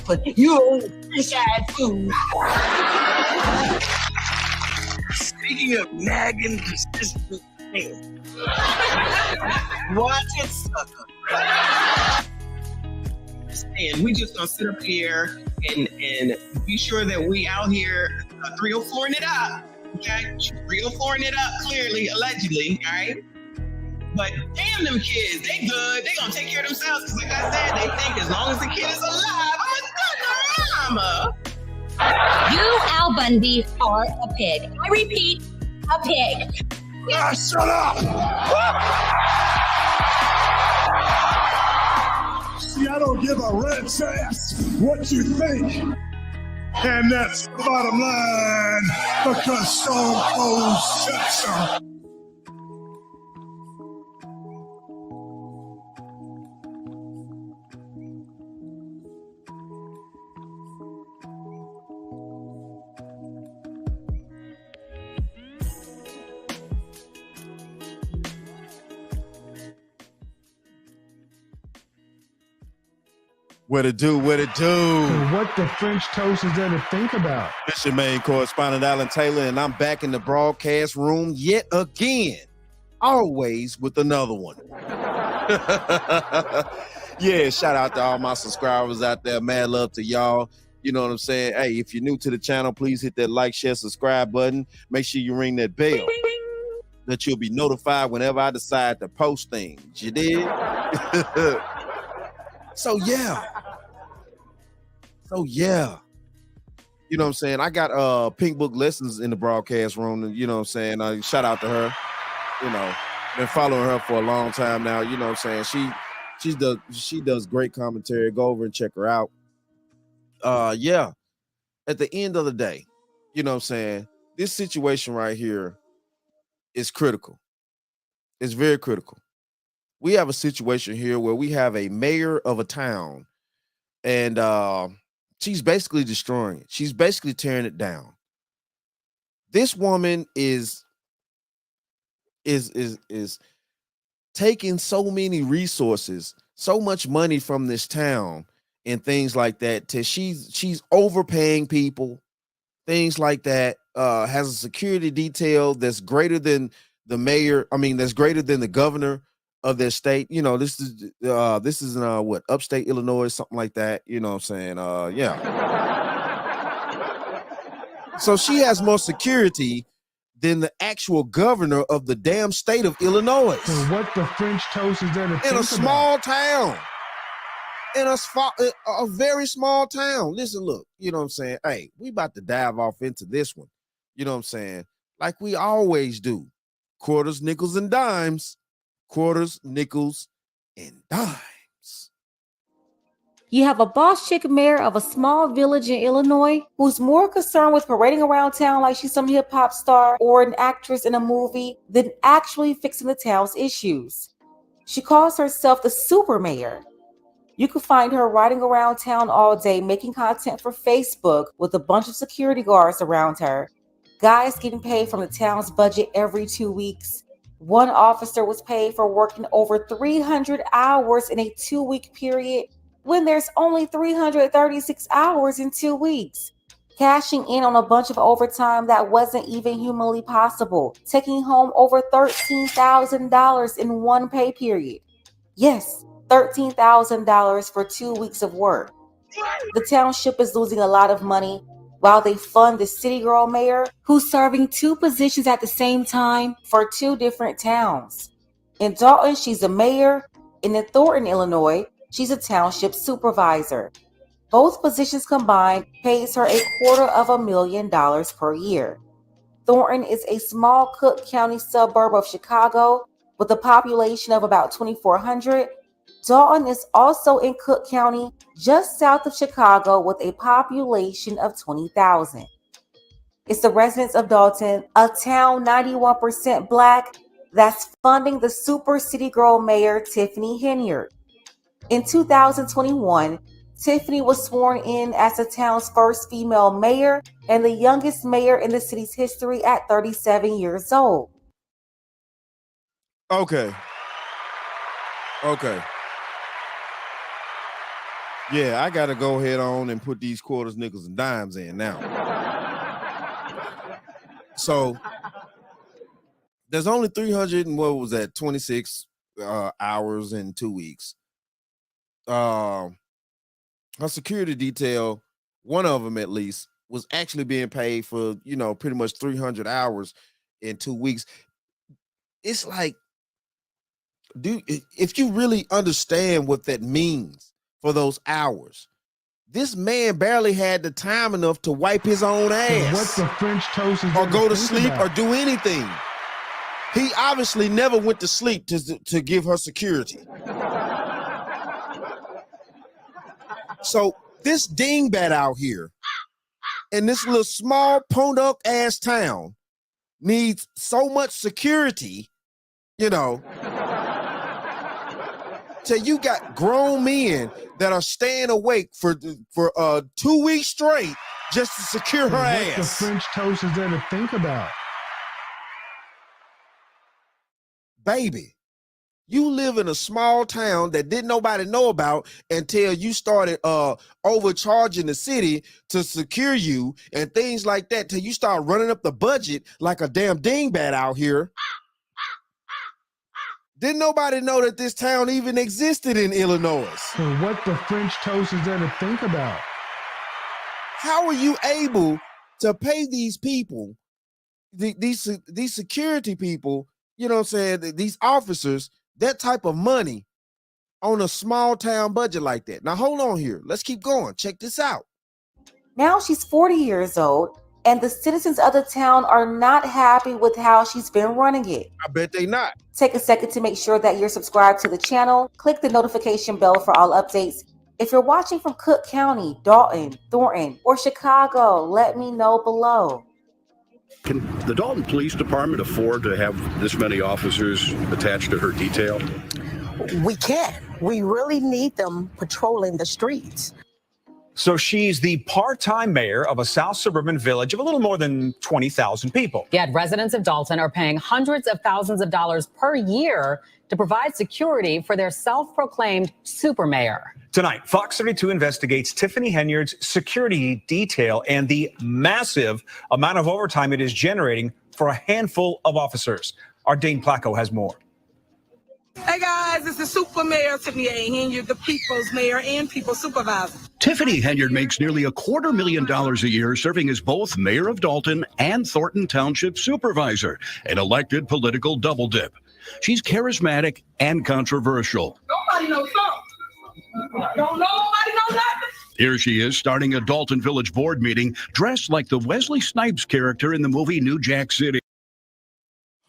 but you own fish-eyed food. Speaking of nagging, persistent things, watch it, sucker. And we just gonna sit up here and be sure that we out here 304ing it up, okay? 304ing it up, clearly, allegedly, all right? But damn them kids, they good. They gonna take care of themselves. Cause like I said, they think as long as the kid is alive, I'm a good mama. You, Al Bundy, are a pig. I repeat, a pig. Shut up! See, I don't give a rat's ass what you think. And that's the bottom line, because Stone Cold said so. What it do? What it do? So what the French toast is there to think about? It's your main correspondent, Alan Taylor, and I'm back in the broadcast room yet again, always with another one. Yeah, shout out to all my subscribers out there. Mad love to y'all. You know what I'm saying? Hey, if you're new to the channel, please hit that like, share, subscribe button. Make sure you ring that bell that you'll be notified whenever I decide to post things. You did? So yeah. You know what I'm saying? I got Pink Book Lessons in the broadcast room. You know what I'm saying? Shout out to her. You know, been following her for a long time now. You know what I'm saying? She does great commentary. Go over and check her out. Yeah. At the end of the day, you know what I'm saying? This situation right here is critical. It's very critical. We have a situation here where we have a mayor of a town, and she's basically destroying it. She's basically tearing it down. This woman is taking so many resources, so much money from this town and things like that. She's overpaying people, things like that. Has a security detail that's greater than the mayor. I mean, that's greater than the governor of their state. You know, this is in what, upstate Illinois, something like that. You know what I'm saying? Yeah. So she has more security than the actual governor of the damn state of Illinois. So what the French toast is there to think about? In a small town. In a very small town. Listen, look, you know what I'm saying? Hey, we about to dive off into this one. You know what I'm saying? Like we always do. Quarters, nickels, and dimes. Quarters, nickels, and dimes. You have a boss chick mayor of a small village in Illinois who's more concerned with parading around town like she's some hip hop star or an actress in a movie than actually fixing the town's issues. She calls herself the super mayor. You can find her riding around town all day making content for Facebook with a bunch of security guards around her. Guys getting paid from the town's budget every 2 weeks. One officer was paid for working over 300 hours in a 2-week period when there's only 336 hours in 2 weeks. Cashing in on a bunch of overtime that wasn't even humanly possible. Taking home over $13,000 in one pay period. Yes, $13,000 for 2 weeks of work. The township is losing a lot of money while they fund the city girl mayor who's serving 2 positions at the same time for 2 different towns. In Dalton, she's a mayor, and in Thornton, Illinois, she's a township supervisor. Both positions combined pays her $250,000 per year. Thornton is a small Cook County suburb of Chicago with a population of about 2,400. Dalton is also in Cook County, just south of Chicago, with a population of 20,000. It's the residents of Dalton, a town 91% Black, that's funding the super city girl mayor, Tiffany Henyard. In 2021, Tiffany was sworn in as the town's first female mayor and the youngest mayor in the city's history at 37 years old. Okay. Yeah, I gotta go head on and put these quarters, nickels, and dimes in now. So there's only 300 and what was that, 26 hours in 2 weeks. Her security detail, one of them at least, was actually being paid for, pretty much 300 hours in 2 weeks. It's like, if you really understand what that means for those hours, this man barely had the time enough to wipe his own ass. What the French toast is or go to think sleep about? or do anything. He obviously never went to sleep to give her security. So this dingbat out here in this little small podunk ass town needs so much security, till you got grown men that are staying awake for 2 weeks straight just to secure her What ass. the French toast is there to think about? Baby, you live in a small town that didn't nobody know about until you started overcharging the city to secure you and things like that, till you start running up the budget like a damn dingbat out here. Didn't nobody know that this town even existed in Illinois. So what the French toast is there to think about? How are you able to pay these people, these security people, these officers, that type of money on a small town budget like that? Now, hold on here. Let's keep going. Check this out. Now she's 40 years old, and the citizens of the town are not happy with how she's been running it. I bet they not. Take a second to make sure that you're subscribed to the channel. Click the notification bell for all updates. If you're watching from Cook County, Dalton, Thornton, or Chicago, let me know below. Can the Dalton Police Department afford to have this many officers attached to her detail? We can. We really need them patrolling the streets. So she's the part-time mayor of a South suburban village of a little more than 20,000 people. Yet residents of Dalton are paying hundreds of thousands of dollars per year to provide security for their self-proclaimed super mayor. Tonight, Fox 32 investigates Tiffany Henyard's security detail and the massive amount of overtime it is generating for a handful of officers. Our Dane Placco has more. Hey guys, this is Super Mayor Tiffany Henyard, the People's Mayor and People's Supervisor. Tiffany Henyard makes nearly $250,000 a year serving as both mayor of Dalton and Thornton Township supervisor, an elected political double dip. She's charismatic and controversial. Nobody knows something. Don't nobody know nothing. Here she is starting a Dalton Village board meeting dressed like the Wesley Snipes character in the movie New Jack City.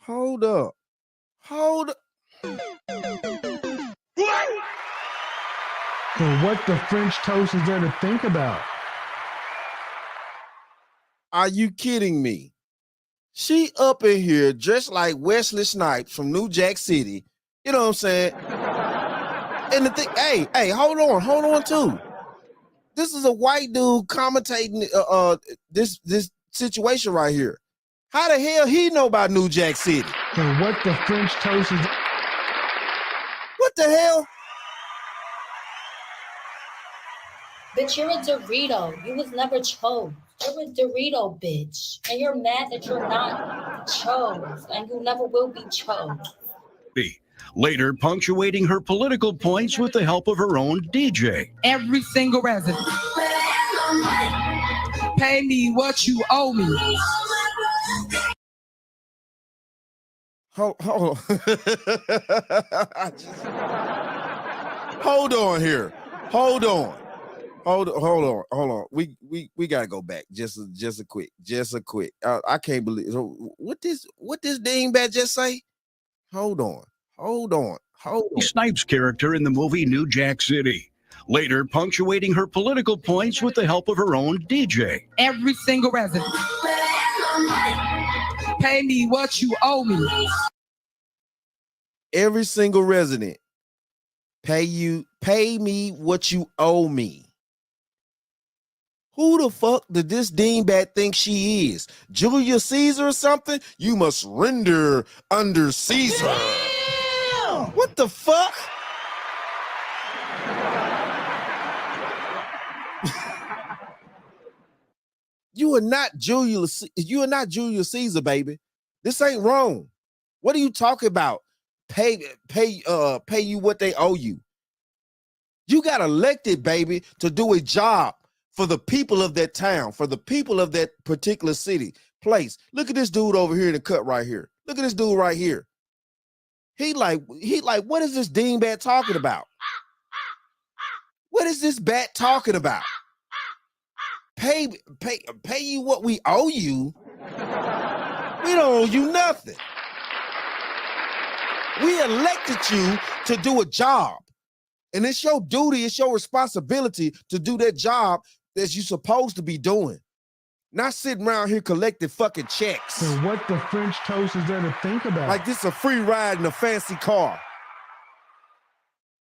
Hold up. So what the French toast is there to think about? Are you kidding me? She up in here dressed like Wesley Snipes from New Jack City. You know what I'm saying? And the thing, hey, hold on too. This is a white dude commentating this situation right here. How the hell he know about New Jack City? So what the French toast is? What the hell? Bitch, you're a Dorito. You was never chose. You're a Dorito, bitch. And you're mad that you're not chose. And you never will be chose. Later, punctuating her political points with the help of her own DJ. Every single resident. Pay me what you owe me. Hold on. Hold on here. Hold on. We gotta go back. Just a quick. I can't believe what this dingbat just say. Hold on. Snipes character in the movie New Jack City. Later, punctuating her political points with the help of her own DJ. Every single resident. Pay me what you owe me. Every single resident. Pay me what you owe me. Who the fuck did this dingbat think she is? Julius Caesar or something? You must render under Caesar. Damn! What the fuck? You are not Julius. You are not Julius Caesar, baby. This ain't wrong. What are you talking about? Pay you what they owe you. You got elected, baby, to do a job for the people of that town, for the people of that particular city, place. Look at this dude over here in the cut right here. Look at this dude right here. He like, what is this dingbat talking about? What is this bat talking about? Pay you what we owe you. We don't owe you nothing. We elected you to do a job. And it's your duty, it's your responsibility to do that job that you're supposed to be doing. Not sitting around here collecting fucking checks. So what the French toast is there to think about? Like this is a free ride in a fancy car.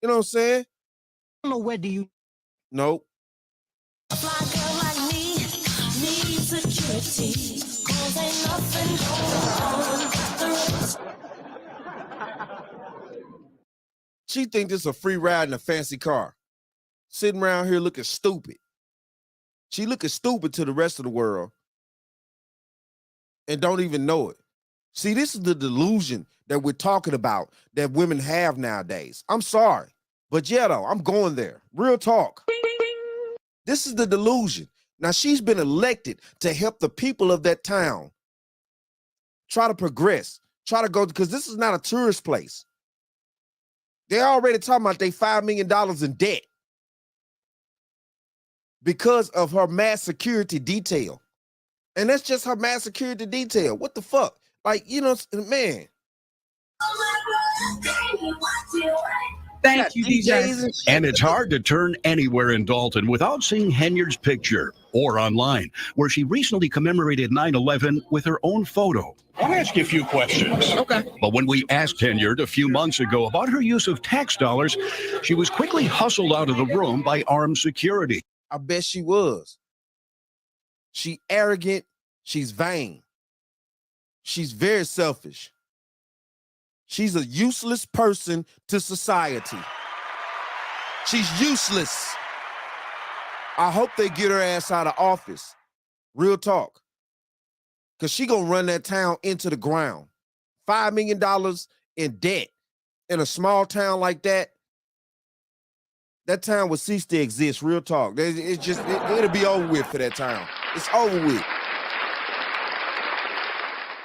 You know what I'm saying? I don't know, where do you? Nope. A fly girl like me needs security, 'cause ain't nothing going on the roads. She think this is a free ride in a fancy car. Sitting around here looking stupid. She looking stupid to the rest of the world and don't even know it. See, this is the delusion that we're talking about that women have nowadays. I'm sorry, but yeah, though, I'm going there. Real talk. This is the delusion. Now, she's been elected to help the people of that town try to progress, try to go, because this is not a tourist place. They're already talking about they $5 million in debt because of her mass security detail. And that's just her mass security detail. What the fuck? Like, you know, man. Thank you, DJ. And it's hard to turn anywhere in Dalton without seeing Henyard's picture or online, where she recently commemorated 9/11 with her own photo. I'll ask you a few questions. Okay. But when we asked Henyard a few months ago about her use of tax dollars, she was quickly hustled out of the room by armed security. I bet she was. She arrogant. She's vain. She's very selfish. She's a useless person to society. She's useless. I hope they get her ass out of office. Real talk. Because she gonna run that town into the ground. $5 million in debt in a small town like that. That town would cease to exist. Real talk. It'll be over with for that town. It's over with.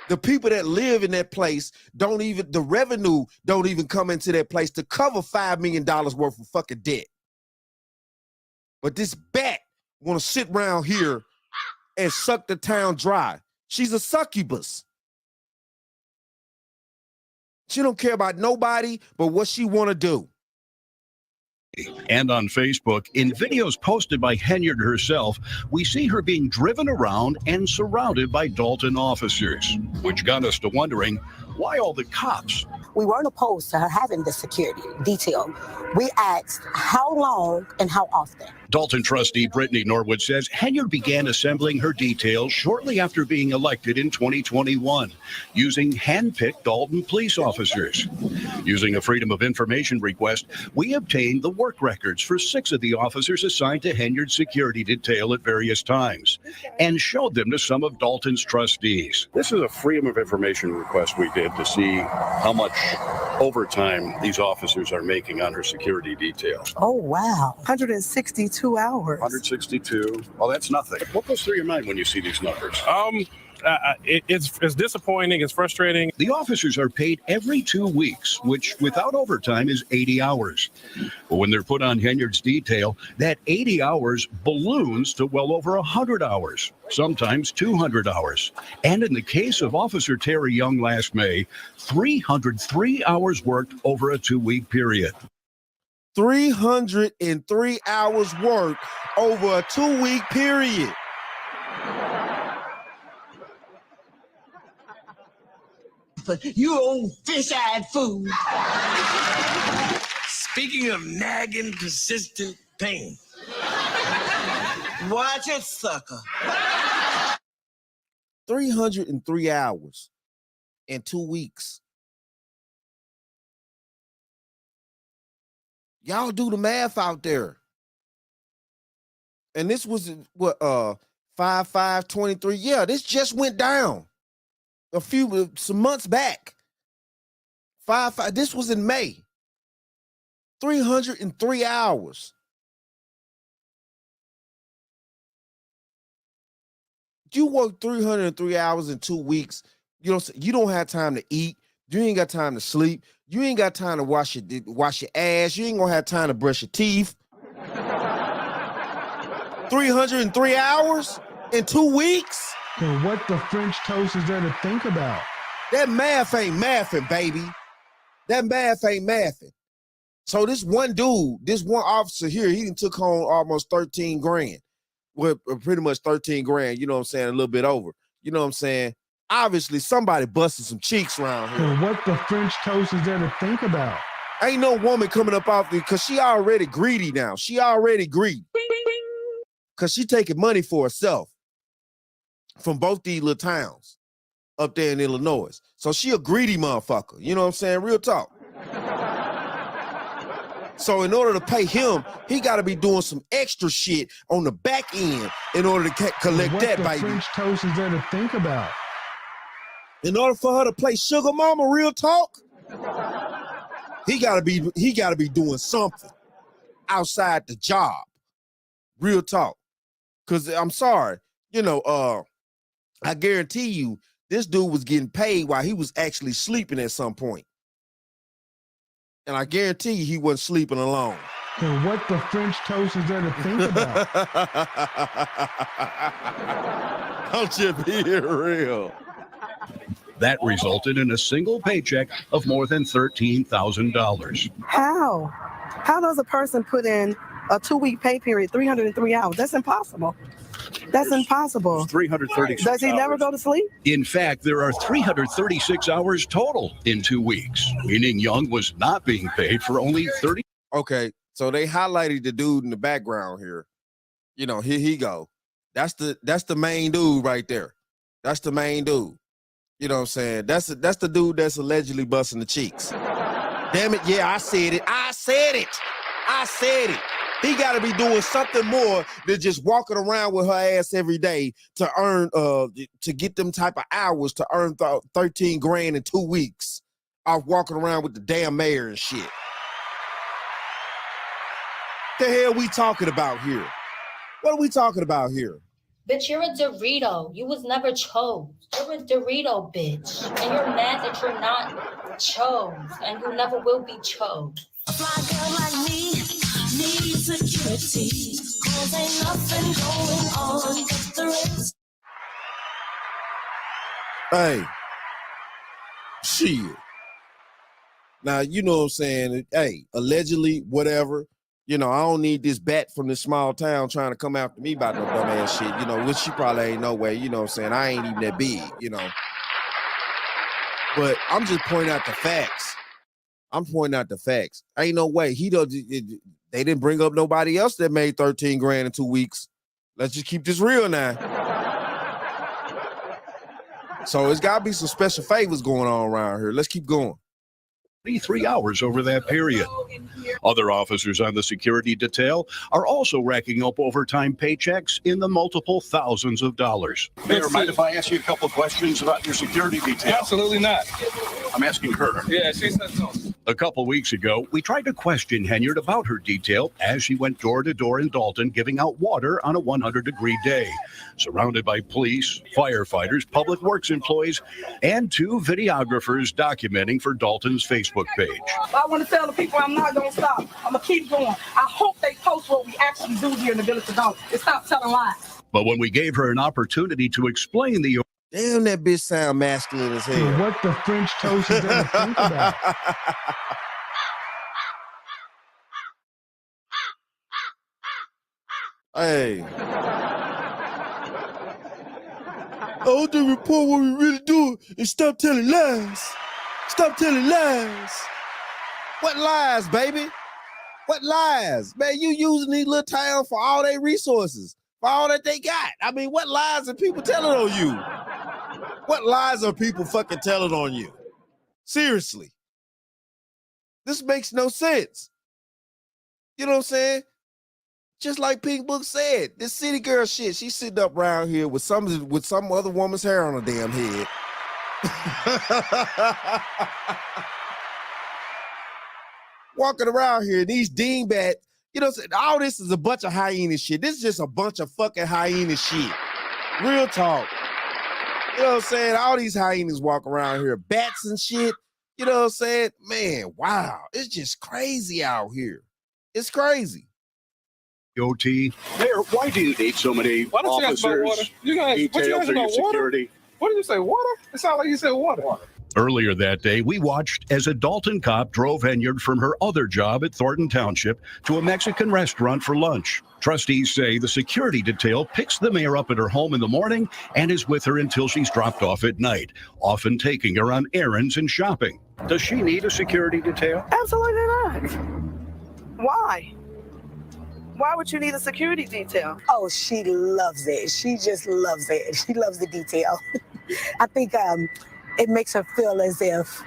The people that live in that place the revenue don't even come into that place to cover $5 million worth of fucking debt. But this bat want to sit around here and suck the town dry. She's a succubus. She don't care about nobody but what she want to do. And on Facebook, in videos posted by Henyard herself, we see her being driven around and surrounded by Dalton officers, which got us to wondering, why all the cops? We weren't opposed to her having the security detail. We asked how long and how often. Dalton trustee Brittany Norwood says Henyard began assembling her details shortly after being elected in 2021, using hand-picked Dalton police officers. Using a Freedom of Information request, we obtained the work records for 6 of the officers assigned to Henyard's security detail at various times, and showed them to some of Dalton's trustees. This is a Freedom of Information request we did to see how much overtime these officers are making on her security detail. Oh, wow. 162 hours. 162. Well, that's nothing. What goes through your mind when you see these numbers? It's disappointing. It's frustrating. The officers are paid every 2 weeks, which without overtime is 80 hours. But when they're put on Henyard's detail, that 80 hours balloons to well over 100 hours, sometimes 200 hours. And in the case of Officer Terry Young last May, 303 hours worked over a 2-week period. 303 hours work over a 2-week period. You old fish-eyed fool. Speaking of nagging, persistent pain, watch it, sucker. 303 hours in 2 weeks. Y'all do the math out there. And this was what 5/5/23. Yeah, this just went down some months back. 5/5. This was in May. 303 hours. You work 303 hours in 2 weeks. You don't have time to eat. You ain't got time to sleep. You ain't got time to wash your ass. You ain't gonna have time to brush your teeth. 303 hours in 2 weeks? And what the French toast is there to think about? That math ain't mathing, baby. That math ain't mathing. So this one officer here, he done took home almost 13 grand. Well, pretty much 13 grand, you know what I'm saying, a little bit over. You know what I'm saying? Obviously, somebody busted some cheeks around here. And what the French toast is there to think about? Ain't no woman coming up off because she already greedy now. She already greedy. Because she taking money for herself from both these little towns up there in Illinois. So she a greedy motherfucker. You know what I'm saying? Real talk. So in order to pay him, he got to be doing some extra shit on the back end in order to collect that, baby. What the French toast is there to think about? In order for her to play sugar mama, real talk, he gotta be doing something outside the job. Real talk. Cause I'm sorry, I guarantee you this dude was getting paid while he was actually sleeping at some point. And I guarantee you he wasn't sleeping alone. And what the French toast is there to think about? Don't you be real. That resulted in a single paycheck of more than $13,000. How? How does a person put in a 2-week pay period, 303 hours? That's impossible. That's impossible. 336 Does he never go to sleep? In fact, there are 336 hours total in 2 weeks, meaning Young was not being paid for only 30. Okay, so they highlighted the dude in the background here. Here he go. That's the main dude right there. That's the main dude. You know what I'm saying? That's the dude that's allegedly busting the cheeks. Damn it, yeah, I said it. He got to be doing something more than just walking around with her ass every day to earn, to get them type of hours to earn 13 grand in 2 weeks off walking around with the damn mayor and shit. The hell we talking about here? What are we talking about here? Bitch, you're a Dorito. You was never chose. You're a Dorito, bitch. And you're mad that you're not chose. And you never will be chose. A fly girl like me needs security. Cause ain't nothing going on but the rest. Hey. Shit. Now, you know what I'm saying? Hey, allegedly, whatever. I don't need this bat from this small town trying to come after me about no dumbass shit, which she probably ain't no way, you know what I'm saying? I ain't even that big, But I'm just pointing out the facts. Ain't no way. They didn't bring up nobody else that made 13 grand in 2 weeks. Let's just keep this real now. So it's got to be some special favors going on around here. Let's keep going. 23 hours over that period. Other officers on the security detail are also racking up overtime paychecks in the multiple thousands of dollars. Mayor, mind if I ask you a couple of questions about your security detail? Absolutely not. I'm asking her. Yeah, she said so. A couple weeks ago, we tried to question Henyard about her detail as she went door to door in Dalton giving out water on a 100-degree day, surrounded by police, firefighters, public works employees, and 2 videographers documenting for Dalton's Facebook page. I want to tell the people I'm not going to stop. I'm going to keep going. I hope they post what we actually do here in the village of Dalton and stop telling lies. But when we gave her an opportunity to explain the damn, that bitch sound masculine as hell. And what the French toast is there to think about? Hey. I want to report what we really do and stop telling lies. Stop telling lies. What lies, baby? What lies? Man, you using these little towns for all their resources, for all that they got. I mean, what lies are people telling on you? What lies are people fucking telling on you? Seriously. This makes no sense. You know what I'm saying? Just like Pink Book said, this city girl shit, she's sitting up around here with some other woman's hair on her damn head. Walking around here, these dingbat, you know, all this is a bunch of hyena shit. This is just a bunch of fucking hyena shit. Real talk. You know what I'm saying? All these hyenas walk around here, bats and shit. You know what I'm saying? Man, wow. It's just crazy out here. It's crazy. OT. Mayor, why do you need so many Why don't you ask about water? officers? You guys, what you details ask for your about water? security? What did you say? Water? It sounded like you said water. Earlier that day, we watched as a Dalton cop drove Henyard from her other job at Thornton Township to a Mexican restaurant for lunch. Trustees say the security detail picks the mayor up at her home in the morning and is with her until she's dropped off at night, often taking her on errands and shopping. Does she need a security detail? Absolutely not. Why? Why would you need a security detail? Oh, she loves it. She just loves it. She loves the detail. I think it makes her feel as if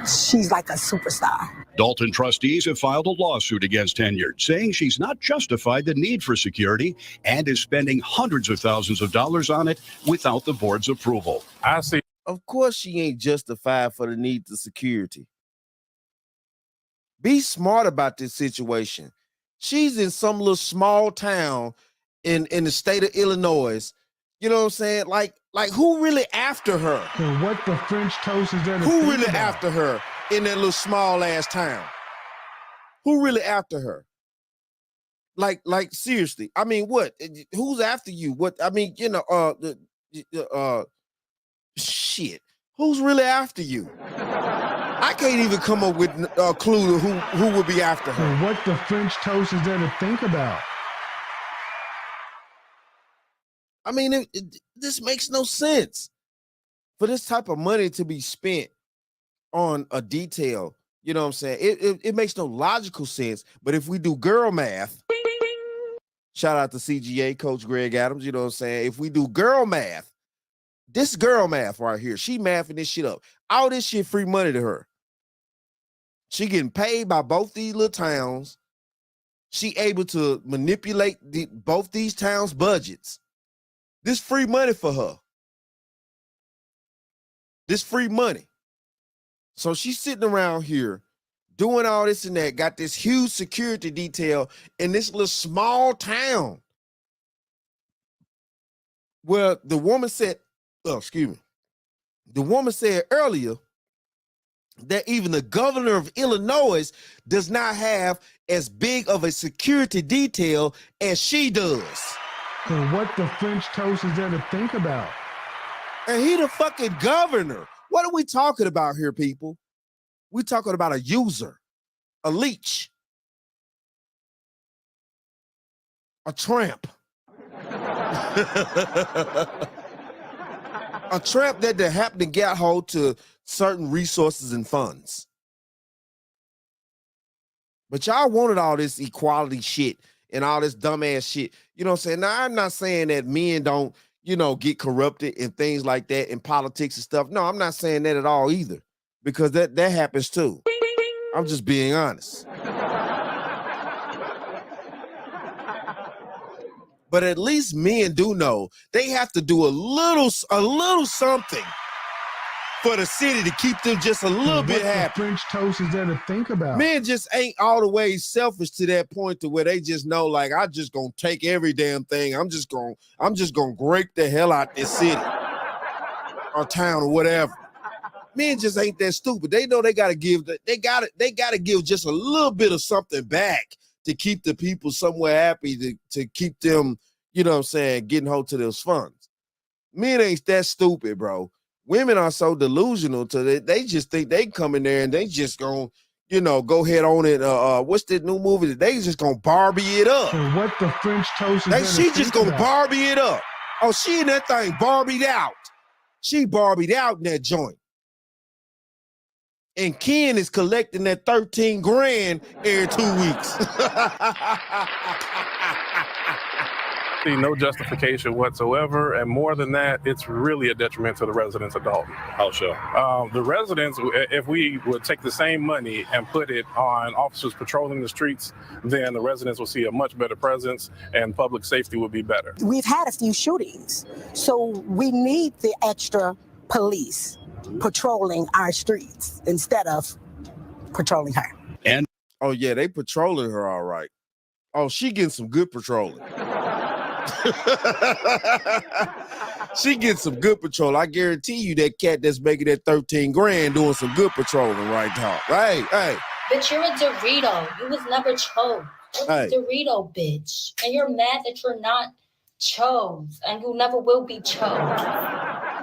she's like a superstar. Dalton trustees have filed a lawsuit against Henyard, saying she's not justified the need for security and is spending hundreds of thousands of dollars on it without the board's approval. I see. Of course she ain't justified for the need to security. Be smart about this situation. She's in some little small town in the state of Illinois. You know what I'm saying? Like who really after her? And what the French toast is there to Who think really about? after her in that little small ass town? Who really after her? Like seriously. I mean, what? Who's after you? What? I mean, you know, shit. Who's really after you? I can't even come up with a clue to who would be after her. And what the French toast is there to think about? I mean, this makes no sense for this type of money to be spent on a detail. You know what I'm saying? It makes no logical sense. But if we do girl math, shout out to CGA, Coach Greg Adams, you know what I'm saying? If we do girl math, this girl math right here, she mathing this shit up. All this shit free money to her. She getting paid by both these little towns. She able to manipulate both these towns' budgets. This free money for her. This free money. So she's sitting around here doing all this and that, got this huge security detail in this little small town. Well, the woman said, the woman said earlier that even the governor of Illinois does not have as big of a security detail as she does. And what the French toast is there to think about? And he the fucking governor. What are we talking about here, people? We talking about a user, a leech, a tramp. A tramp that happened to get hold to certain resources and funds. But y'all wanted all this equality shit and all this dumbass shit. You know what I'm saying? Now, I'm not saying that men don't, you know, get corrupted and things like that in politics and stuff. No, I'm not saying that at all either, because that happens too. I'm just being honest. But at least men do know they have to do a little something for the city to keep them just a little bit happy. French toast is there to think about? Men just ain't all the way selfish to that point to where they just know, like, I just gonna take every damn thing. I'm just gonna break the hell out this city or town or whatever. Men just ain't that stupid. They know they gotta give just a little bit of something back to keep the people somewhere happy, to keep them, you know what I'm saying, getting hold to those funds. Men ain't that stupid, bro. Women are so delusional to they just think they come in there and they just gonna, you know, go ahead on it. What's that new movie? They just gonna Barbie it up. And what the French toast is She just gonna Barbie it up. Oh, she in that thing Barbied out. She Barbied out in that joint. And Ken is collecting that 13 grand every 2 weeks. See no justification whatsoever, and more than that, it's really a detriment to the residents of Dalton. How so? The residents, if we would take the same money and put it on officers patrolling the streets, then the residents will see a much better presence and public safety will be better. We've had a few shootings, so we need the extra police patrolling our streets instead of patrolling her. And oh yeah, they patrolling her all right. Oh, she getting some good patrolling. She gets some good patrol. I guarantee you that cat that's making that 13 grand doing some good patrolling right now. Right, hey. Bitch, you're a Dorito. You was never chose. You're a Dorito, bitch. And you're mad that you're not chose. And you never will be chose.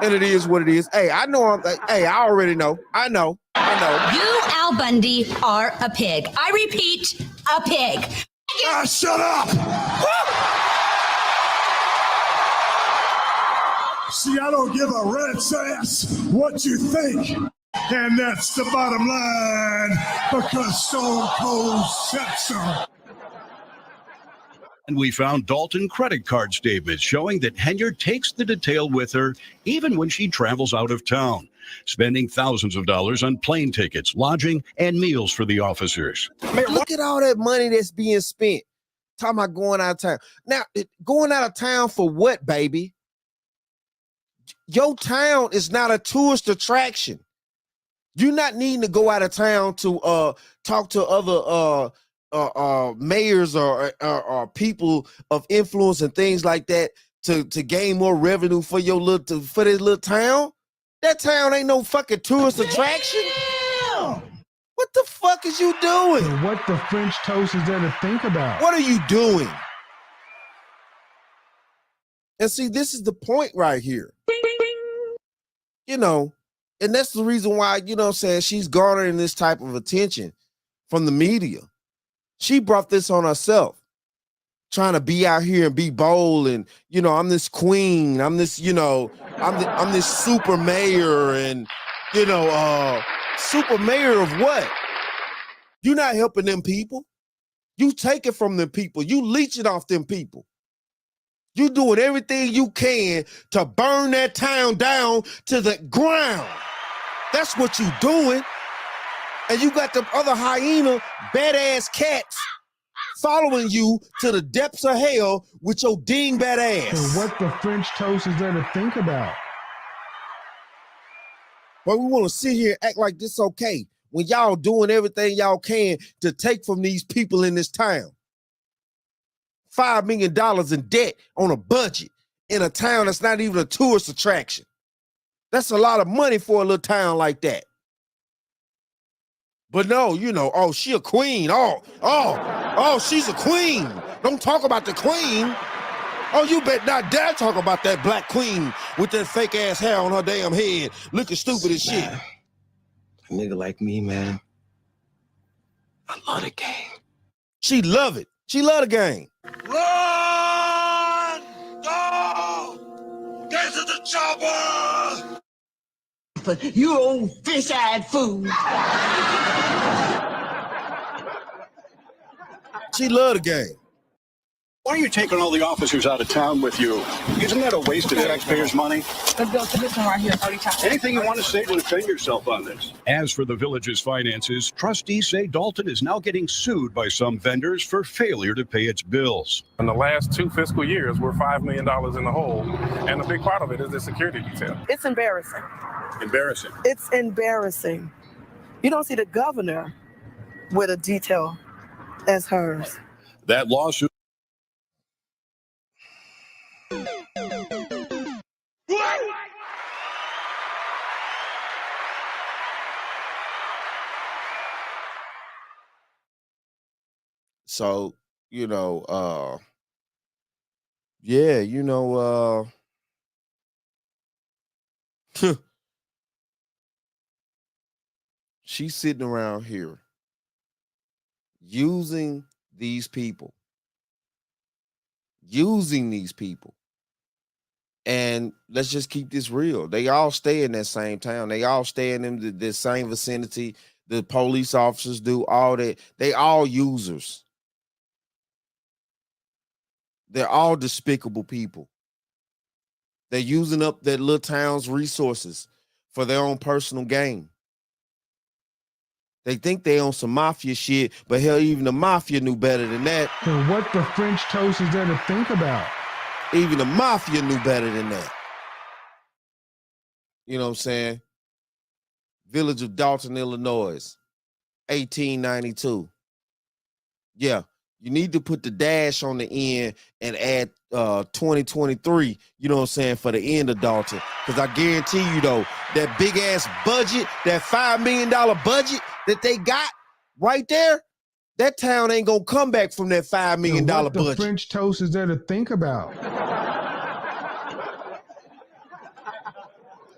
And it is what it is. Hey, I know I already know. I know. You, Al Bundy, are a pig. I repeat, a pig. Shut up! See, I don't give a rat's ass what you think. And that's the bottom line, because Stone Cold said so. And we found Dalton credit card statements showing that Henyard takes the detail with her even when she travels out of town, spending thousands of dollars on plane tickets, lodging, and meals for the officers. Man, look at all that money that's being spent. Talking about going out of town. Now, going out of town for what, baby? Your town is not a tourist attraction. You're not needing to go out of town to talk to other mayors or people of influence and things like that to gain more revenue for your for this little town. That town ain't no fucking tourist attraction. What the fuck is you doing? So what the French toast is there to think about? What are you doing? And see, this is the point right here. You know, and that's the reason why, you know what I'm saying, she's garnering this type of attention from the media. She brought this on herself, trying to be out here and be bold and, you know, I'm this queen, I'm this, you know, I'm this super mayor and, you know, super mayor of what? You're not helping them people. You take it from them people. You leech it off them people. You doing everything you can to burn that town down to the ground. That's what you doing. And you got the other hyena, badass cats following you to the depths of hell with your dingbat ass. So what the French toast is there to think about? But we want to sit here and act like this okay when y'all doing everything y'all can to take from these people in this town. $5 million in debt on a budget in a town that's not even a tourist attraction. That's a lot of money for a little town like that. But no, you know, oh, she a queen. Oh, she's a queen. Don't talk about the queen. Oh, you bet not dare talk about that black queen with that fake ass hair on her damn head, looking stupid as shit. Man, a nigga like me, man, I love the game. She love it. She love the game. Run! Go! Get to the chopper! But you old fish-eyed fool. She love the game. Why are you taking all the officers out of town with you? Isn't that a waste of taxpayers' money? Let's go to this one right here. Anything you want to say to defend yourself on this? As for the village's finances, trustees say Dalton is now getting sued by some vendors for failure to pay its bills. In the last 2 fiscal years, we're $5 million in the hole, and a big part of it is the security detail. It's embarrassing. Embarrassing. It's embarrassing. You don't see the governor with a detail as hers. That lawsuit. So, you know, yeah, you know, she's sitting around here using these people. And let's just keep this real. They all stay in that same town. They all stay in the same vicinity. The police officers do all that. They all users. They're all despicable people. They're using up that little town's resources for their own personal gain. They think they own some mafia shit, but hell, even the mafia knew better than that. And what the French toast is there to think about? Even the mafia knew better than that. You know what I'm saying? Village of Dalton, Illinois, 1892. Yeah, you need to put the dash on the end and add 2023, you know what I'm saying, for the end of Dalton. Because I guarantee you, though, that big ass budget, that $5 million budget that they got right there, that town ain't gonna come back from that $5 million what the budget. French toast is there to think about?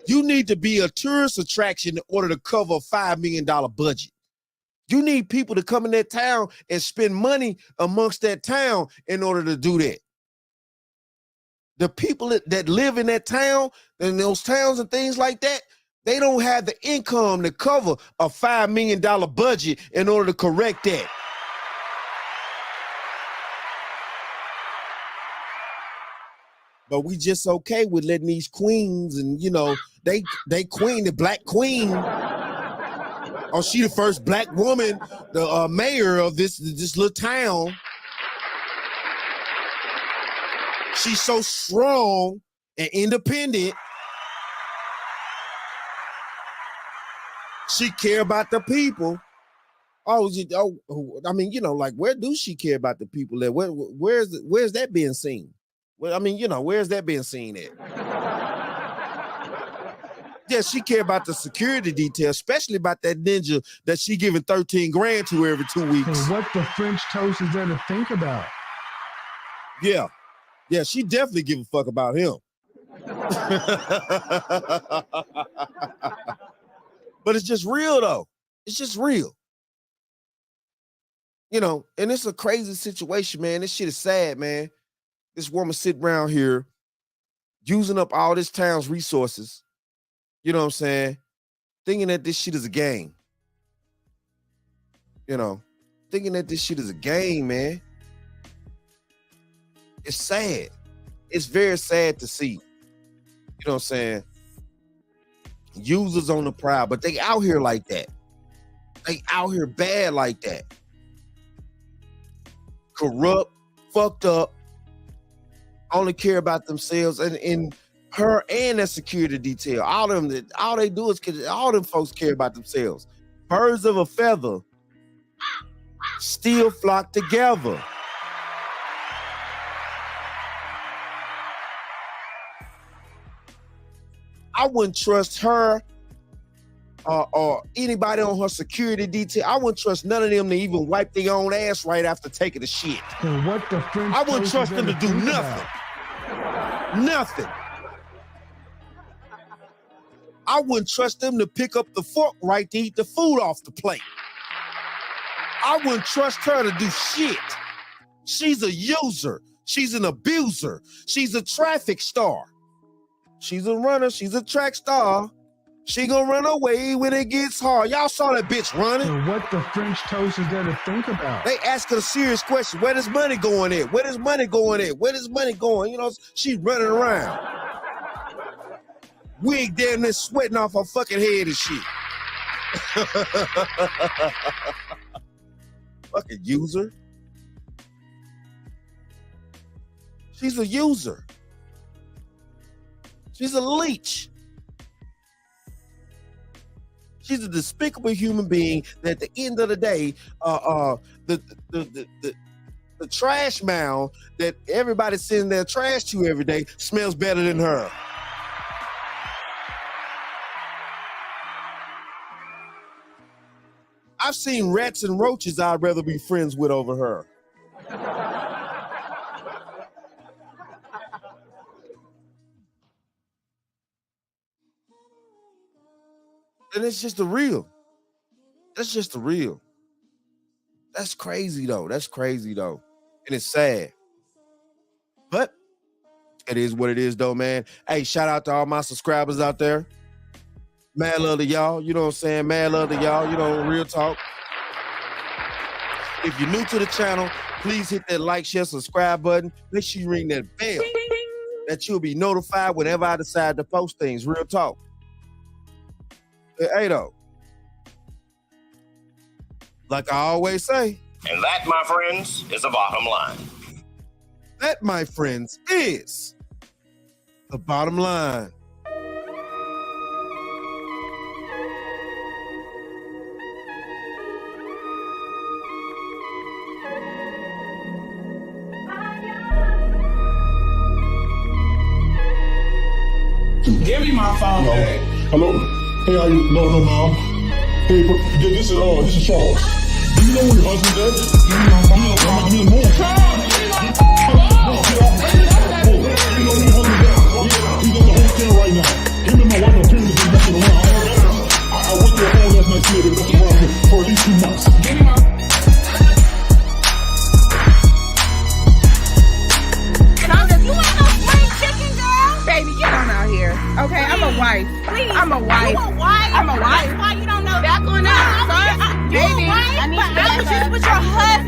You need to be a tourist attraction in order to cover a $5 million budget. You need people to come in that town and spend money amongst that town in order to do that. The people that live in that town and those towns and things like that, they don't have the income to cover a $5 million budget in order to correct that. But we just okay with letting these queens and, you know, they queen, the black queen. Oh, she the first black woman, the mayor of this little town. She's so strong and independent. She care about the people. I mean, you know, like, where do she care about the people? Where's that being seen? Well, I mean, you know, where's that being seen at? Yeah, she care about the security detail, especially about that ninja that she giving 13 grand to every 2 weeks. And what the French toast is there to think about? Yeah, she definitely give a fuck about him. But it's just real, though. It's just real. You know, and it's a crazy situation, man. This shit is sad, man. This woman sitting around here using up all this town's resources, you know what I'm saying, thinking that this shit is a game. You know, thinking that this shit is a game, man. It's sad. It's very sad to see. You know what I'm saying? Users on the prowl, but they out here like that. They out here bad like that. Corrupt, fucked up, only care about themselves, and her and that security detail. All they do is all them folks care about themselves. Birds of a feather still flock together. I wouldn't trust her or anybody on her security detail. I wouldn't trust none of them to even wipe their own ass right after taking a shit. And what the French I wouldn't toast trust is them there to do think nothing. about? Nothing. I wouldn't trust them to pick up the fork right to eat the food off the plate. I wouldn't trust her to do shit. She's a user. She's an abuser. She's a traffic star. She's a runner. She's a track star. She gonna run away when it gets hard. Y'all saw that bitch running. And what the French toast is there to think about? They ask her a serious question. Where does money going at? Where does money going at? Where does money going? You know, she's running around. Wig damn near sweating off her fucking head and shit. Fucking user. She's a user. She's a leech. She's a despicable human being that at the end of the day, the trash mound that everybody sends their trash to every day smells better than her. I've seen rats and roaches I'd rather be friends with over her. And it's just the real. That's just the real. That's crazy though. That's crazy though. And it's sad. But it is what it is though, man. Hey, shout out to all my subscribers out there. Mad love to y'all. You know what I'm saying? Mad love to y'all. You know, real talk. If you're new to the channel, please hit that like, share, subscribe button. Make sure you ring that bell that you'll be notified whenever I decide to post things. Real talk. Hey, though. Like I always say. And that, my friends, is the bottom line. That, my friends, is the bottom line. Give me my phone. Hello. Hey, how you? No, mom. Hey, this is Charles. Do you know where your husband's at? Give me my phone. You know where your husband's at? He's in the hotel right now. Him and my wife are apparently been messing around. I went to a home last night, see they've been messing around for at least 2 months. Give me my Baby, get on out here. Okay, please. I'm a wife. Please. I'm a wife. You a wife? I'm a wife. That's why you don't know. Back on out, son. Baby, I was just with your husband.